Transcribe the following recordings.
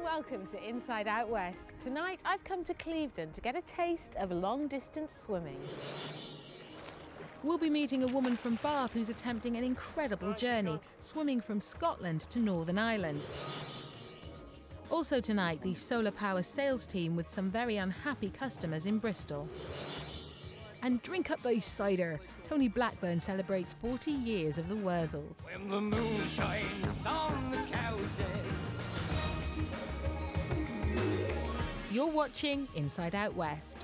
welcome to Inside Out West. Tonight I've come to Clevedon to get a taste of long-distance swimming. We'll be meeting a woman from Bath who's attempting an incredible journey, swimming from Scotland to Northern Ireland. Also tonight, the solar power sales team with some very unhappy customers in Bristol. And drink up thy cider. Tony Blackburn celebrates 40 years of the Wurzels. When the moon shines on the cowshed. You're watching Inside Out West.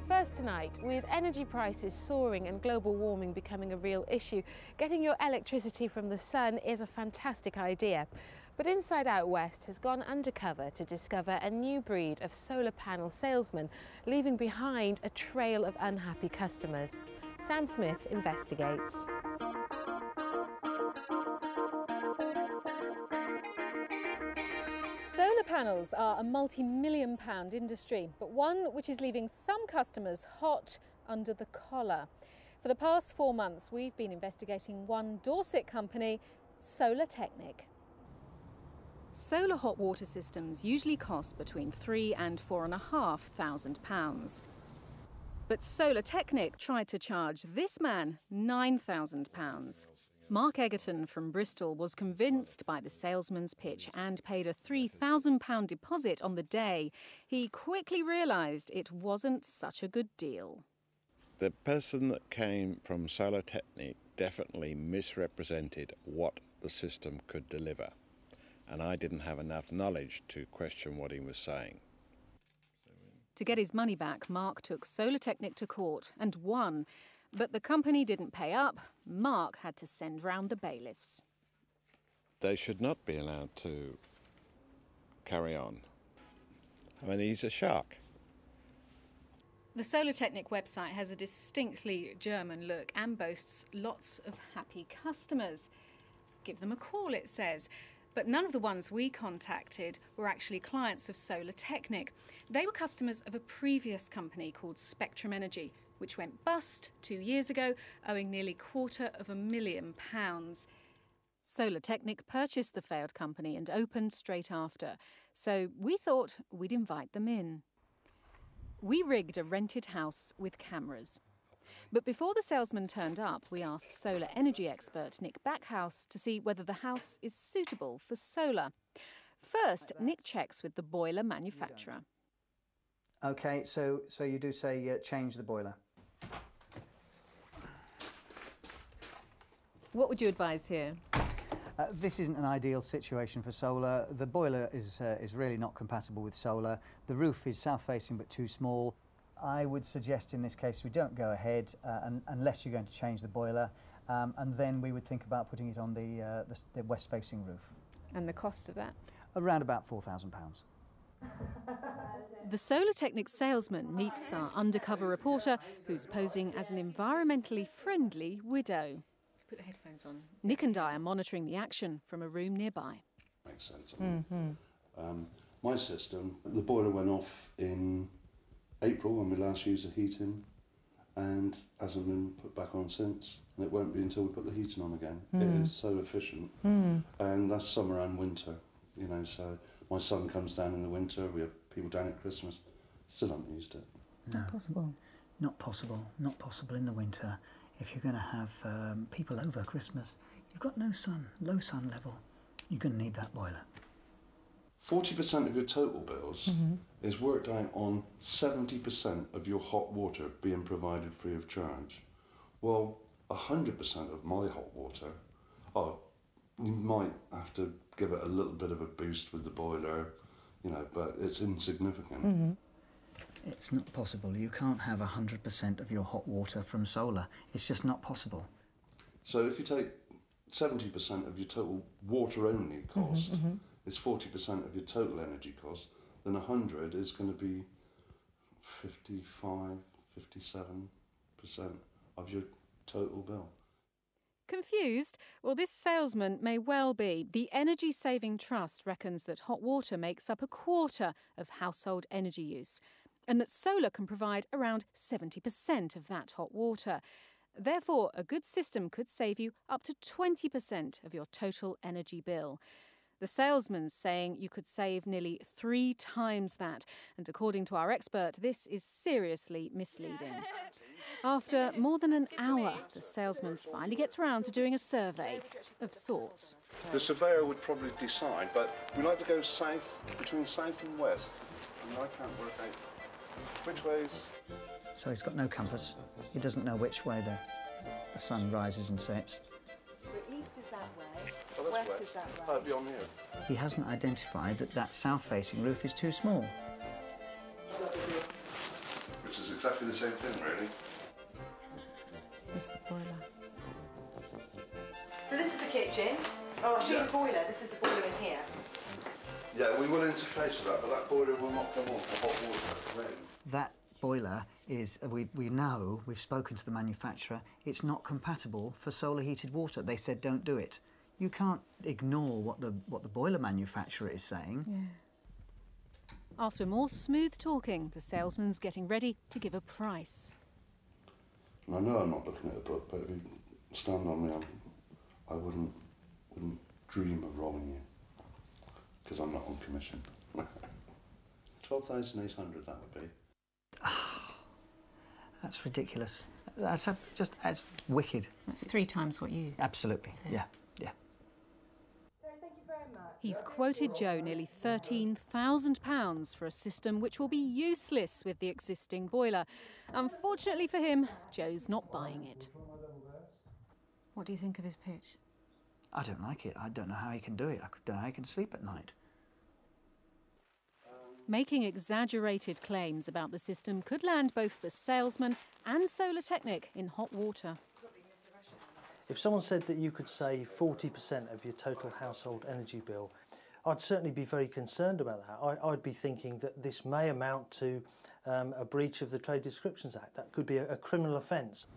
First tonight, with energy prices soaring and global warming becoming a real issue, getting your electricity from the sun is a fantastic idea. But Inside Out West has gone undercover to discover a new breed of solar panel salesmen, leaving behind a trail of unhappy customers. Sam Smith investigates. Solar panels are a multi-million-pound industry, but one which is leaving some customers hot under the collar. For the past 4 months, we've been investigating one Dorset company, Solar Technic. Solar hot water systems usually cost between £3,000 and £4,500. But Solar Technic tried to charge this man £9,000. Mark Egerton from Bristol was convinced by the salesman's pitch and paid a £3,000 deposit on the day. He quickly realised it wasn't such a good deal. The person that came from Solar Technic definitely misrepresented what the system could deliver, and I didn't have enough knowledge to question what he was saying. To get his money back, Mark took Solar Technic to court and won. But the company didn't pay up. Mark had to send round the bailiffs. They should not be allowed to carry on. I mean, he's a shark. The Solar Technic website has a distinctly German look and boasts lots of happy customers. Give them a call, it says. But none of the ones we contacted were actually clients of Solar Technic. They were customers of a previous company called Spectrum Energy, which went bust 2 years ago, owing nearly £250,000. Solar Technic purchased the failed company and opened straight after, so we thought we'd invite them in. We rigged a rented house with cameras. But before the salesman turned up, we asked solar energy expert Nick Backhouse to see whether the house is suitable for solar. First, Nick checks with the boiler manufacturer. OK, so you do say change the boiler. What would you advise here? This isn't an ideal situation for solar. The boiler is really not compatible with solar. The roof is south-facing but too small. I would suggest in this case we don't go ahead unless you're going to change the boiler, and then we would think about putting it on the west-facing roof. And the cost of that? Around about £4,000. The Solar Technic salesman meets our undercover reporter, who's posing as an environmentally friendly widow. Put the headphones on. Nick and I are monitoring the action from a room nearby. Makes sense. My system, the boiler went off in April when we last used the heating, and hasn't been put back on since. And it won't be until we put the heating on again. It is so efficient, and that's summer and winter. You know, so my son comes down in the winter. We have people down at Christmas. Still haven't used it. No. Not possible. Not possible. Not possible in the winter. If you're going to have people over Christmas, you've got no sun, low sun level. You're going to need that boiler. 40% of your total bills is worked out on 70% of your hot water being provided free of charge. Well, 100% of my hot water, you might have to give it a little bit of a boost with the boiler, you know, but it's insignificant. It's not possible. You can't have 100% of your hot water from solar. It's just not possible. So if you take 70% of your total water-only cost, is 40% of your total energy cost, then 100 is going to be 55, 57% of your total bill. Confused? Well, this salesman may well be. The Energy Saving Trust reckons that hot water makes up a quarter of household energy use, and that solar can provide around 70% of that hot water. Therefore, a good system could save you up to 20% of your total energy bill. The salesman's saying you could save nearly 3 times that, and according to our expert, this is seriously misleading. After more than an hour, the salesman finally gets round to doing a survey of sorts. The surveyor would probably decide, but we like to go south, between south and west. I mean, I can't work out which way is... So he's got no compass. He doesn't know which way the sun rises and sets. The east is that way, Oh, that's west is that way. Oh, it'd be on here. He hasn't identified that south-facing roof is too small. Which is exactly the same thing, really. It's missed the boiler. So this is the kitchen. Oh, I'll show you the boiler. This is the boiler in here. Yeah, we will interface with that, but that boiler will not come on for hot water. That boiler is, we know, we've spoken to the manufacturer, it's not compatible for solar heated water. They said don't do it. You can't ignore what the boiler manufacturer is saying. Yeah. After more smooth talking, the salesman's getting ready to give a price. And I know I'm not looking at the book, but if you stand on me, I wouldn't dream of rolling you, because I'm not on commission. 12,800 that would be. That's ridiculous. That's wicked. That's 3 times what you Absolutely, said. yeah. Thank you very much. He's quoted Joe nearly £13,000 for a system which will be useless with the existing boiler. Unfortunately for him, Joe's not buying it. What do you think of his pitch? I don't like it. I don't know how he can do it. I don't know how he can sleep at night. Making exaggerated claims about the system could land both the salesman and Solar Technic in hot water. If someone said that you could save 40% of your total household energy bill, I'd certainly be very concerned about that. I'd be thinking that this may amount to a breach of the Trade Descriptions Act. That could be a criminal offence.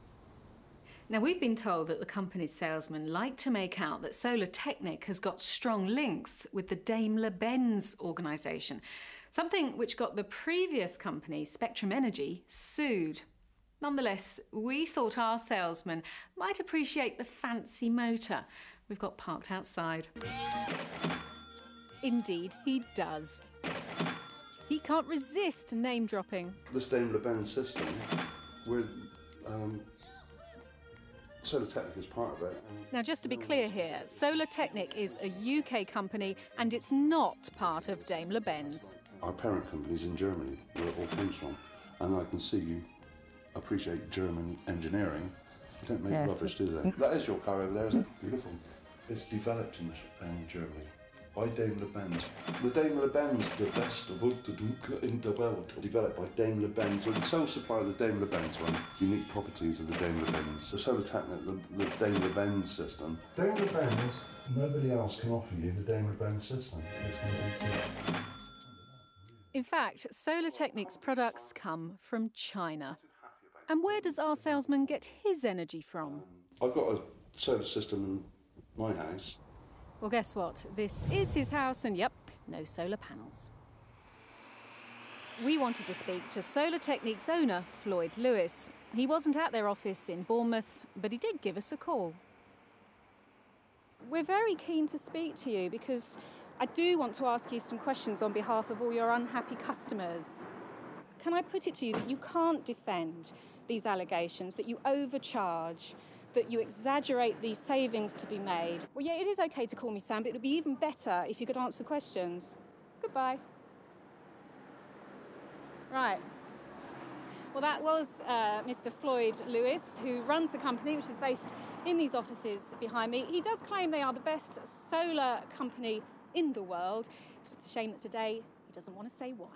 Now, we've been told that the company's salesmen like to make out that Solar Technic has got strong links with the Daimler-Benz organisation, something which got the previous company, Spectrum Energy, sued. Nonetheless, we thought our salesman might appreciate the fancy motor we've got parked outside. Indeed, he does. He can't resist name-dropping. This Daimler-Benz system, we're... Solar Technic is part of it. Now, just to be clear here, Solar Technic is a UK company and it's not part of Daimler-Benz. Our parent company's in Germany, where it all comes from, and I can see you appreciate German engineering. They don't make rubbish, do they? That is your car over there, is it? Beautiful. It's developed in Germany by Daimler-Benz. The Daimler-Benz, the best of Unterdruck in the world, developed by Daimler-Benz. We're the sole supplier of the Daimler-Benz one. Unique properties of the Daimler-Benz. The Solar Technic, the Daimler-Benz system. Daimler-Benz, nobody else can offer you the Daimler-Benz system. In fact, Solar Technic's products come from China. And where does our salesman get his energy from? I've got a solar system in my house. Well, guess what? This is his house and, yep, no solar panels. We wanted to speak to Solar Technic's owner, Floyd Lewis. He wasn't at their office in Bournemouth, but he did give us a call. We're very keen to speak to you because I do want to ask you some questions on behalf of all your unhappy customers. Can I put it to you that you can't defend these allegations, that you overcharge, that you exaggerate these savings to be made? Well, yeah, it is okay to call me Sam, but it would be even better if you could answer the questions. Goodbye. Right. Well, that was Mr. Floyd Lewis, who runs the company, which is based in these offices behind me. He does claim they are the best solar company in the world. It's just a shame that today he doesn't want to say why.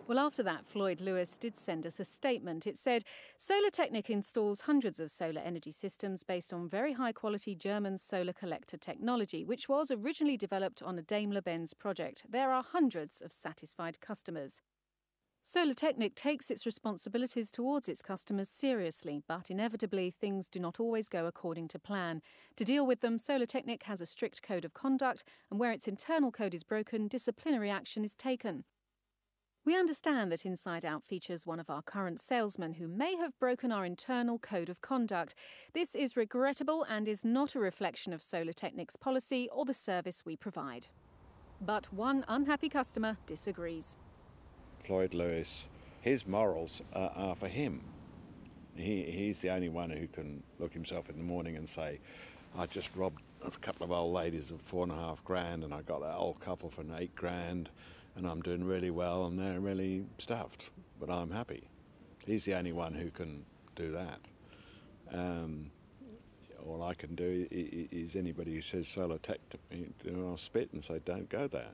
Well, after that, Floyd Lewis did send us a statement. It said, Solar Technic installs hundreds of solar energy systems based on very high-quality German solar collector technology, which was originally developed on a Daimler-Benz project. There are hundreds of satisfied customers. Solar Technic takes its responsibilities towards its customers seriously, but inevitably things do not always go according to plan. To deal with them, Solar Technic has a strict code of conduct, and where its internal code is broken, disciplinary action is taken. We understand that Inside Out features one of our current salesmen who may have broken our internal code of conduct. This is regrettable and is not a reflection of Solar Technic's policy or the service we provide. But one unhappy customer disagrees. Floyd Lewis, his morals are for him. He's the only one who can look himself in the morning and say, I just robbed a couple of old ladies of $4.5 grand and I got that old couple for $8 grand and I'm doing really well and they're really stuffed, but I'm happy. He's the only one who can do that. All I can do is anybody who says Solar Tech to me, I'll spit and say, don't go there.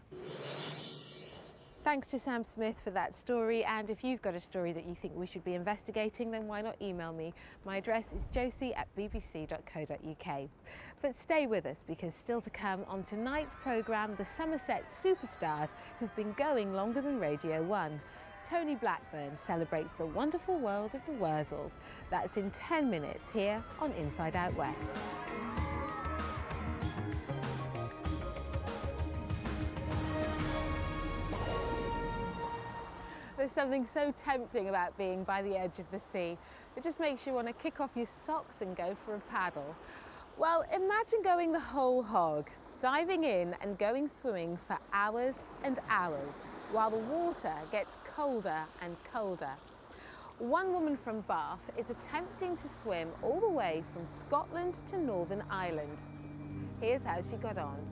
Thanks to Sam Smith for that story, and if you've got a story that you think we should be investigating, then why not email me? My address is josie@bbc.co.uk. But stay with us, because still to come on tonight's programme, the Somerset superstars who've been going longer than Radio 1. Tony Blackburn celebrates the wonderful world of the Wurzels. That's in 10 minutes here on Inside Out West. There's something so tempting about being by the edge of the sea. It just makes you want to kick off your socks and go for a paddle. Well, imagine going the whole hog, diving in and going swimming for hours and hours, while the water gets colder and colder. One woman from Bath is attempting to swim all the way from Scotland to Northern Ireland. Here's how she got on.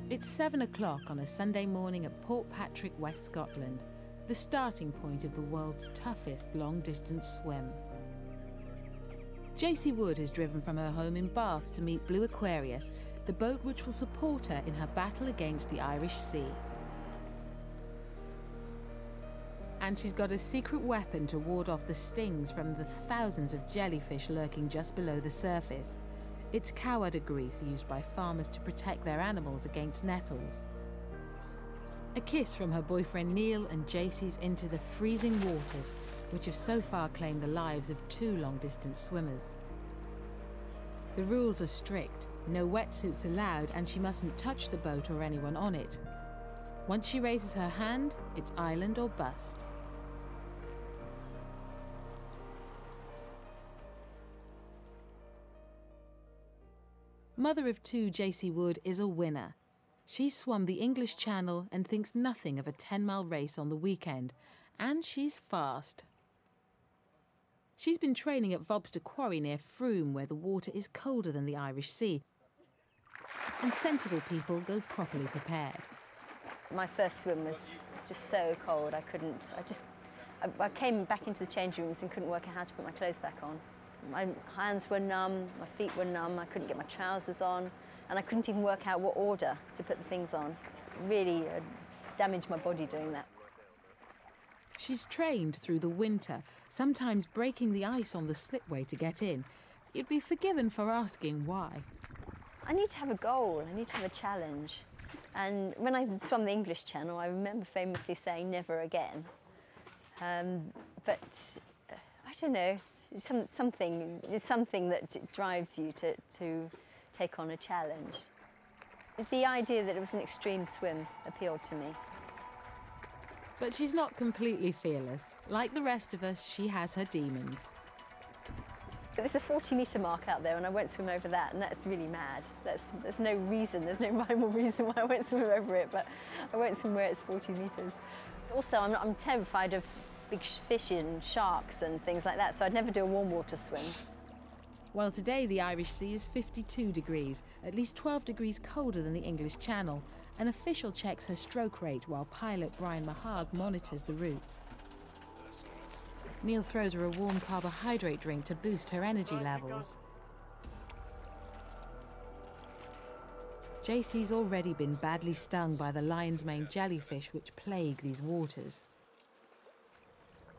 It's 7 o'clock on a Sunday morning at Portpatrick, West Scotland, the starting point of the world's toughest long-distance swim. Jacy Wood has driven from her home in Bath to meet Blue Aquarius, the boat which will support her in her battle against the Irish Sea. And she's got a secret weapon to ward off the stings from the thousands of jellyfish lurking just below the surface. It's cowada grease used by farmers to protect their animals against nettles. A kiss from her boyfriend Neil and Jacy's into the freezing waters, which have so far claimed the lives of 2 long-distance swimmers. The rules are strict, no wetsuits allowed, and she mustn't touch the boat or anyone on it. Once she raises her hand, it's island or bust. Mother of 2 Jacy Wood is a winner. She's swum the English Channel and thinks nothing of a 10-mile race on the weekend, and she's fast. She's been training at Vobster Quarry near Frome, where the water is colder than the Irish Sea, and sensible people go properly prepared. My first swim was just so cold, I came back into the change rooms and couldn't work out how to put my clothes back on. My hands were numb, my feet were numb, I couldn't get my trousers on, and I couldn't even work out what order to put the things on. It really damaged my body doing that. She's trained through the winter, sometimes breaking the ice on the slipway to get in. You'd be forgiven for asking why. I need to have a goal, I need to have a challenge. And when I swam the English Channel, I remember famously saying never again. But I don't know, something that drives you to take on a challenge. The idea that it was an extreme swim appealed to me. But she's not completely fearless. Like the rest of us, she has her demons. There's a 40-metre mark out there and I won't swim over that, and that's really mad. There's no reason, there's no rhyme or reason why I won't swim over it, but I won't swim where it's 40 metres. Also, I'm terrified of big fish and sharks and things like that, so I'd never do a warm water swim. Well, today the Irish Sea is 52 degrees, at least 12 degrees colder than the English Channel. An official checks her stroke rate while pilot Brian Mahag monitors the route. Neil throws her a warm carbohydrate drink to boost her energy levels. Jacy's already been badly stung by the lion's mane jellyfish which plague these waters.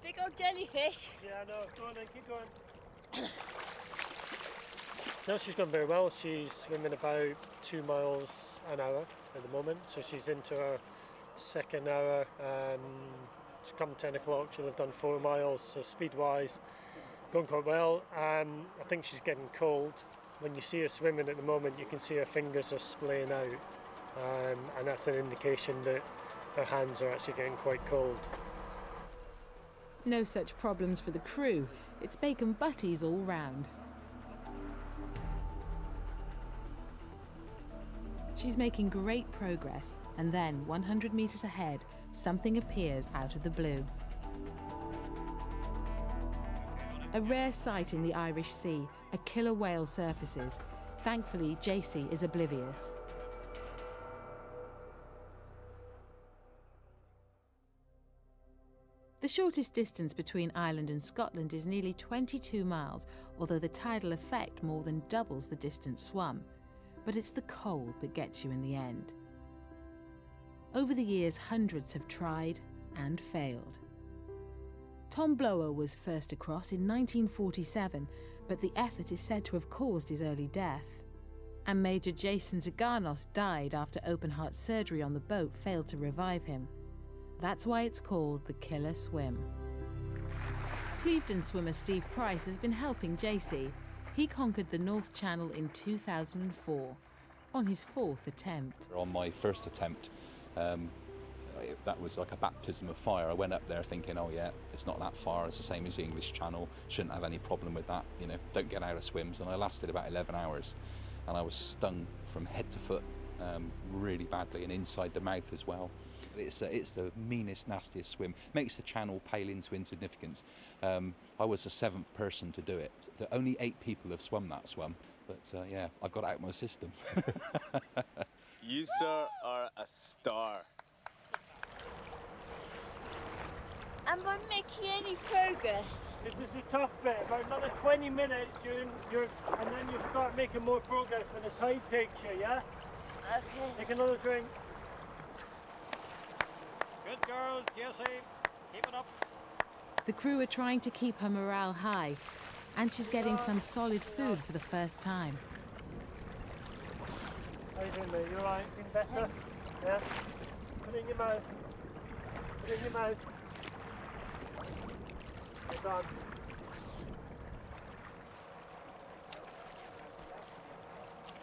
Big old jellyfish. Yeah, no, go on then, keep going. No, she's gone very well. She's swimming about 2 miles an hour at the moment, so she's into her second hour. Come 10 o'clock, she'll have done 4 miles, so speed-wise, going quite well. I think she's getting cold, When you see her swimming at the moment, you can see her fingers are splaying out, and that's an indication that her hands are actually getting quite cold. No such problems for the crew. It's bacon butties all round. She's making great progress, and then 100 metres ahead, something appears out of the blue. A rare sight in the Irish Sea, a killer whale surfaces. Thankfully, JC is oblivious. The shortest distance between Ireland and Scotland is nearly 22 miles, although the tidal effect more than doubles the distance swum. But it's the cold that gets you in the end. Over the years, hundreds have tried and failed. Tom Blower was first across in 1947, but the effort is said to have caused his early death. And Major Jason Zaganos died after open-heart surgery on the boat failed to revive him. That's why it's called the Killer Swim. Clevedon swimmer Steve Price has been helping JC. He conquered the North Channel in 2004, on his 4th attempt. On my first attempt, that was like a baptism of fire. I went up there thinking, oh yeah, it's not that far, it's the same as the English Channel, shouldn't have any problem with that, you know, don't get out of swims. And I lasted about 11 hours, and I was stung from head to foot really badly, and inside the mouth as well. It's the meanest, nastiest swim. Makes the channel pale into insignificance. I was the 7th person to do it. Only 8 people have swum that swim, but yeah, I've got it out of my system. You, sir, are a star. Am I making any progress? This is the tough bit. About another 20 minutes, and then you start making more progress when the tide takes you, yeah? Okay. Take another drink. Good girl, Jessie. Keep it up. The crew are trying to keep her morale high, and she's getting some solid food for the first time. How you doing, mate? You alright? Feeling better? Yeah? Put it in your mouth. Put it in your mouth. Well done.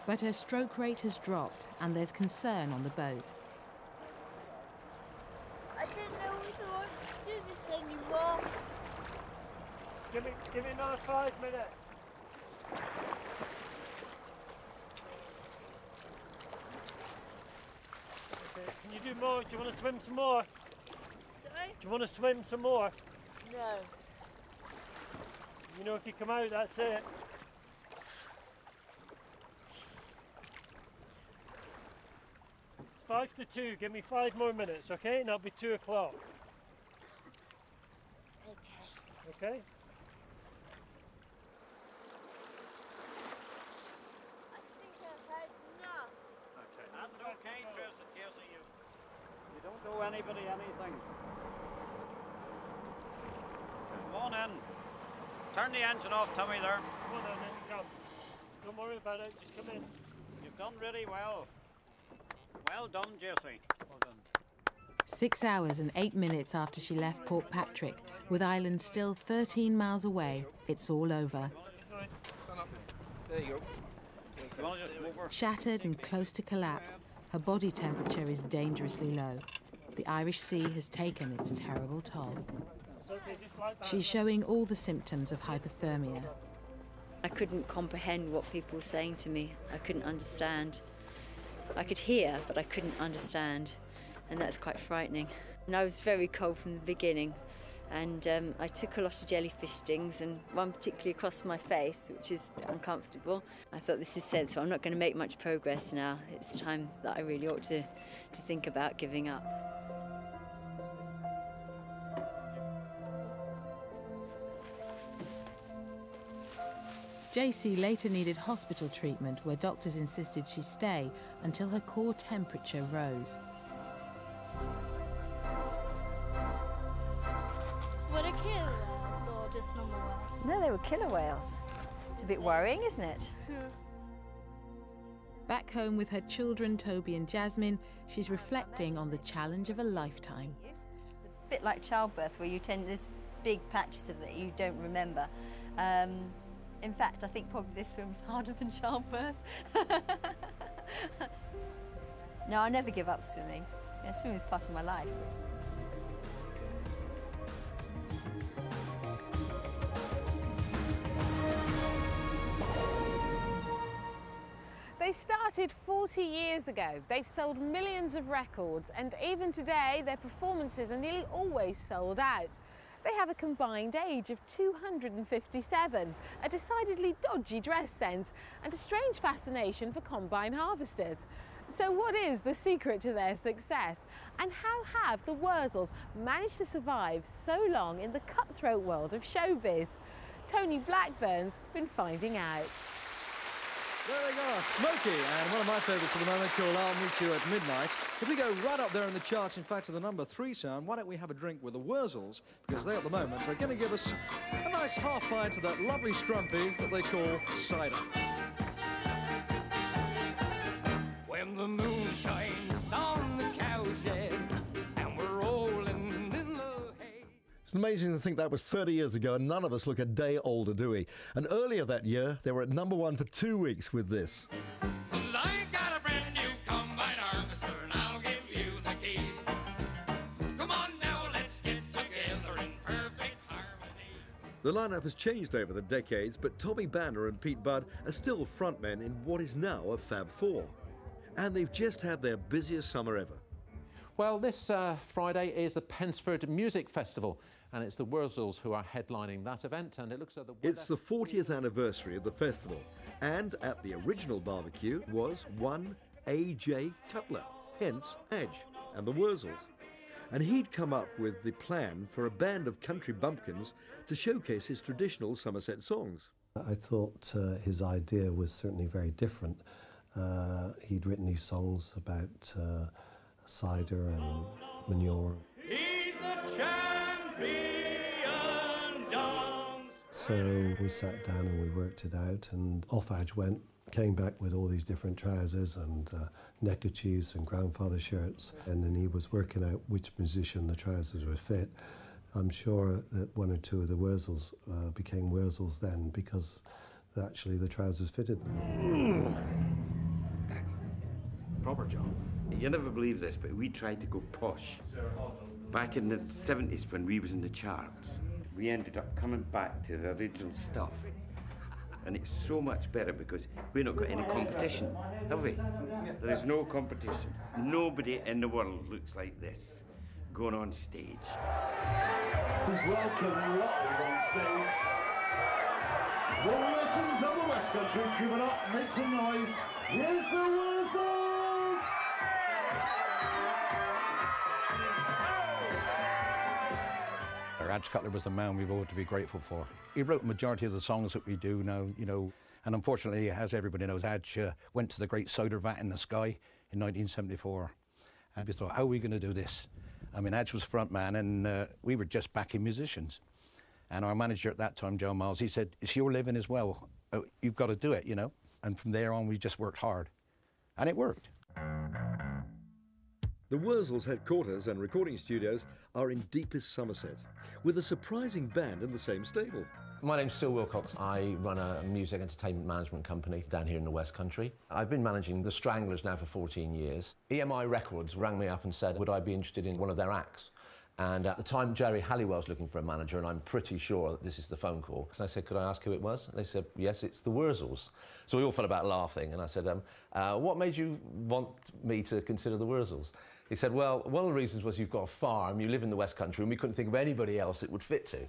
But her stroke rate has dropped, and there's concern on the boat. I don't know if I want to do this anymore. Give me another 5 minutes. Okay, can you do more? Do you want to swim some more? Sorry? Do you want to swim some more? No. You know, if you come out, that's it. It's 5 to 2. Give me 5 more minutes, okay? And that'll be 2 o'clock. Okay. Okay? I think I've had enough. Okay. That's okay, Jessie. You don't owe anybody anything. Come on in. Turn the engine off, Tommy, there. Come on then, come. Don't worry about it, just come in. You've done really well. Well done, Jessie. Well done. 6 hours and 8 minutes after she left Port Patrick, with Ireland still 13 miles away, it's all over. There you go. You want to just over? Shattered and close to collapse, her body temperature is dangerously low. The Irish Sea has taken its terrible toll. She's showing all the symptoms of hypothermia. I couldn't comprehend what people were saying to me. I couldn't understand. I could hear, but I couldn't understand, and that's quite frightening. And I was very cold from the beginning, and I took a lot of jellyfish stings, and one particularly across my face, which is uncomfortable. I thought, this is sensible. I'm not going to make much progress now. It's time that I really ought to think about giving up. JC later needed hospital treatment where doctors insisted she stay until her core temperature rose. Were they killer whales or just normal whales? No, they were killer whales. It's a bit worrying, isn't it? Back home with her children, Toby and Jasmine, she's reflecting on the challenge of a lifetime. It's a bit like childbirth, where you tend there's big patches of that you don't remember. In fact, I think probably this swim's harder than childbirth. No, I never give up swimming. Yeah, swimming is part of my life. They started 40 years ago. They've sold millions of records, and even today their performances are nearly always sold out. They have a combined age of 257, a decidedly dodgy dress sense, and a strange fascination for combine harvesters. So what is the secret to their success? And how have the Wurzels managed to survive so long in the cutthroat world of showbiz? Tony Blackburn's been finding out. There we go, Smokey, and one of my favourites at the moment called I'll Meet You at Midnight. If we go right up there in the charts, in fact, to the number 3 sound, why don't we have a drink with the Wurzels? Because they, at the moment, are going to give us a nice half pint of that lovely scrumpy that they call cider. When the moon shines on the cowshed and we're rolling in the hay. It's amazing to think that was 30 years ago and none of us look a day older, do we? And earlier that year, they were at #1 for 2 weeks with this. I got a brand new combine harvester and I'll give you the key. Come on now, let's get together in perfect harmony. The lineup has changed over the decades, but Tommy Banner and Pete Budd are still frontmen in what is now a Fab Four. And they've just had their busiest summer ever. Well, this Friday is the Pensford Music Festival, and it's the Wurzels who are headlining that event, and it looks like It's the 40th anniversary of the festival, and at the original barbecue was one A.J. Cutler, hence Edge, and the Wurzels. And he'd come up with the plan for a band of country bumpkins to showcase his traditional Somerset songs. I thought his idea was certainly very different. He'd written these songs about cider and manure. He's the champion dance. So we sat down and we worked it out, and off Edge went, came back with all these different trousers and neckerchiefs and grandfather shirts, and then he was working out which musician the trousers would fit. I'm sure that one or two of the Wurzels became Wurzels then because actually the trousers fitted them. Proper job. You'll never believe this, but we tried to go posh. Back in the 70s when we was in the charts, we ended up coming back to the original stuff. And it's so much better because we've not got any competition, have we? There's no competition. Nobody in the world looks like this going on stage. Please welcome live on stage the legends of the West Country. Give it up, make some noise. Here's the Wurzels! Adge Cutler was the man we've all to be grateful for. He wrote the majority of the songs that we do now, you know, and unfortunately, as everybody knows, Adge went to the Great Cider Vat in the Sky in 1974. And we thought, how are we going to do this? I mean, Adge was front man, and we were just backing musicians. And our manager at that time, Joe Miles, he said, it's your living as well. Oh, you've got to do it, you know. And from there on, we just worked hard. And it worked. The Wurzels' headquarters and recording studios are in deepest Somerset, with a surprising band in the same stable. My name's Sil Wilcox. I run a music entertainment management company down here in the West Country. I've been managing the Stranglers now for 14 years. EMI Records rang me up and said, would I be interested in one of their acts? And at the time, Jerry Halliwell's looking for a manager, and I'm pretty sure that this is the phone call. So I said, could I ask who it was? And they said, yes, it's the Wurzels. So we all fell about laughing, and I said, what made you want me to consider the Wurzels? He said, well, one of the reasons was you've got a farm, you live in the West Country, and we couldn't think of anybody else it would fit to.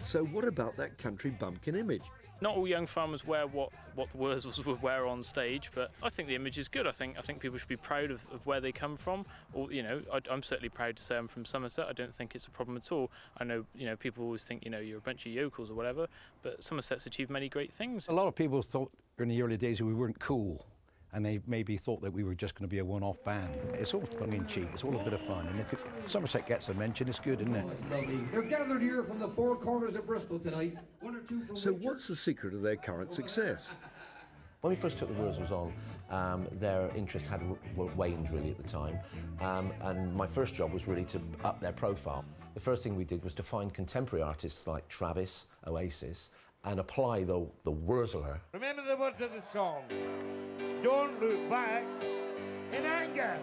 So what about that country bumpkin image? Not all young farmers wear what the Wurzels would wear on stage, but I think the image is good. I think people should be proud of where they come from. Or, you know, I'm certainly proud to say I'm from Somerset. I don't think it's a problem at all. I know, you know, people always think, you know, you're a bunch of yokels or whatever, but Somerset's achieved many great things. A lot of people thought in the early days we weren't cool, and they maybe thought that we were just going to be a one-off band. It's all tongue-in-cheek, it's all a bit of fun, and if Somerset gets a mention, it's good, isn't it? They're gathered here from the four corners of Bristol tonight. One or two from So what's the secret of their current success? When we first took the Wurzels on, their interest had waned really at the time, and my first job was really to up their profile. The first thing we did was to find contemporary artists like Travis, Oasis, and apply the Wurzler. Remember the words of the song. Don't look back in anger.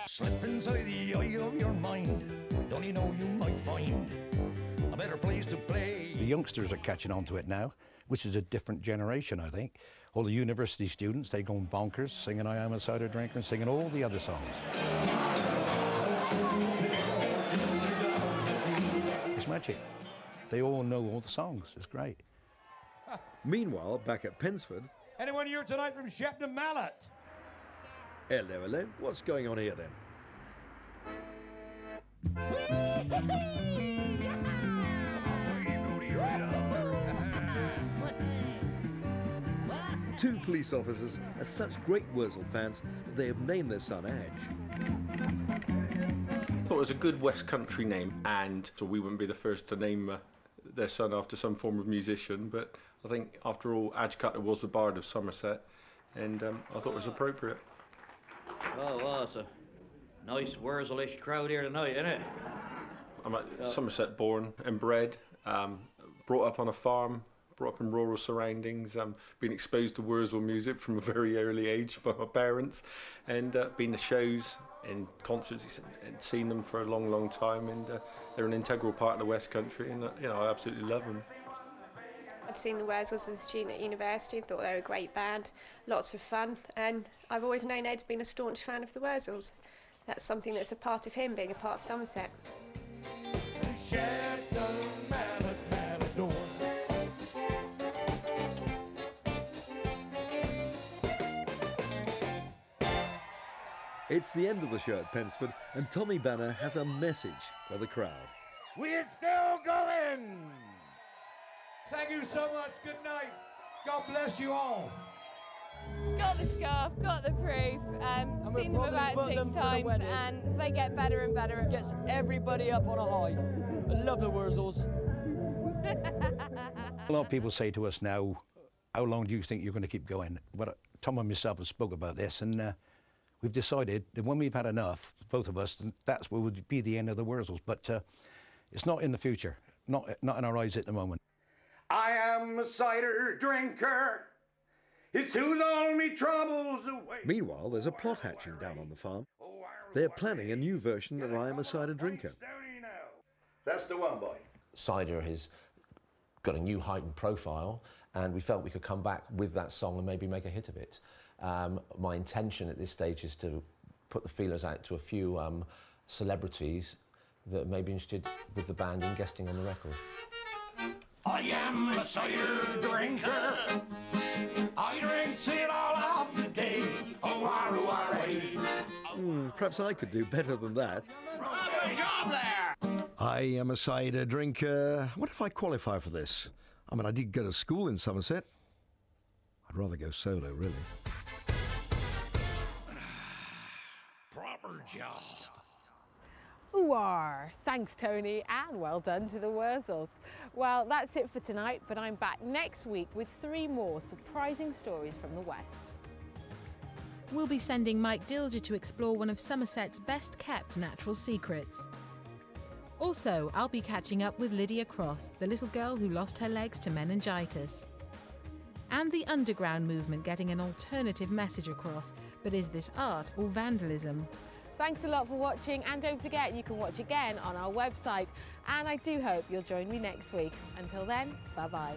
Slip inside the eye of your mind. Don't you know you might find a better place to play? The youngsters are catching on to it now, which is a different generation, I think. All the university students, they're going bonkers, singing I Am a Cider Drinker and singing all the other songs. It's magic. They all know all the songs. It's great. Meanwhile, back at Pensford... Anyone here tonight from Shepton Mallet? Hello, hello. What's going on here, then? Two police officers are such great Wurzel fans that they have named their son Edge. I thought it was a good West Country name, and so we wouldn't be the first to name their son after some form of musician, but I think after all, Adge Cutler was the bard of Somerset, and I thought it was appropriate. Oh, it's a nice Wurzelish crowd here tonight, isn't it? I'm Somerset born and bred, brought up on a farm, brought up in rural surroundings, been exposed to Wurzel music from a very early age by my parents, and been to shows and concerts and seen them for a long, long time, and they're an integral part of the West Country, and you know, I absolutely love them. I'd seen the Wurzels as a student at university and thought they were a great band, lots of fun, and I've always known Ed's been a staunch fan of the Wurzels. That's something that's a part of him being a part of Somerset. It's the end of the show at Pensford, and Tommy Banner has a message for the crowd. We're still going! Thank you so much. Good night. God bless you all. Got the scarf, got the proof, seen them about 6 times, and they get better and better. It gets everybody up on a high. I love the Wurzels. A lot of people say to us now, how long do you think you're going to keep going? But Tom and myself have spoke about this, and we've decided that when we've had enough, both of us, that's what would be the end of the Wurzels. But it's not in the future, not in our eyes at the moment. I am a cider drinker. It soothes all me troubles away. Meanwhile, there's a plot hatching down on the farm. They're planning a new version of I Am a Cider Drinker. That's the one, boy. Cider has got a new height and profile, and we felt we could come back with that song and maybe make a hit of it. My intention at this stage is to put the feelers out to a few celebrities that may be interested with the band in guesting on the record. I am a cider drinker. I drink it all of the day. Perhaps I could do better than that. Good job there. I am a cider drinker. What if I qualify for this? I mean, I did go to school in Somerset. I'd rather go solo, really. Proper job. Ooh-ar. Thanks, Tony, and well done to the Wurzels. Well, that's it for tonight, but I'm back next week with 3 more surprising stories from the West. We'll be sending Mike Dilger to explore one of Somerset's best-kept natural secrets. Also, I'll be catching up with Lydia Cross, the little girl who lost her legs to meningitis. And the underground movement getting an alternative message across, but is this art or vandalism? Thanks a lot for watching, and don't forget you can watch again on our website, and I do hope you'll join me next week. Until then, bye-bye.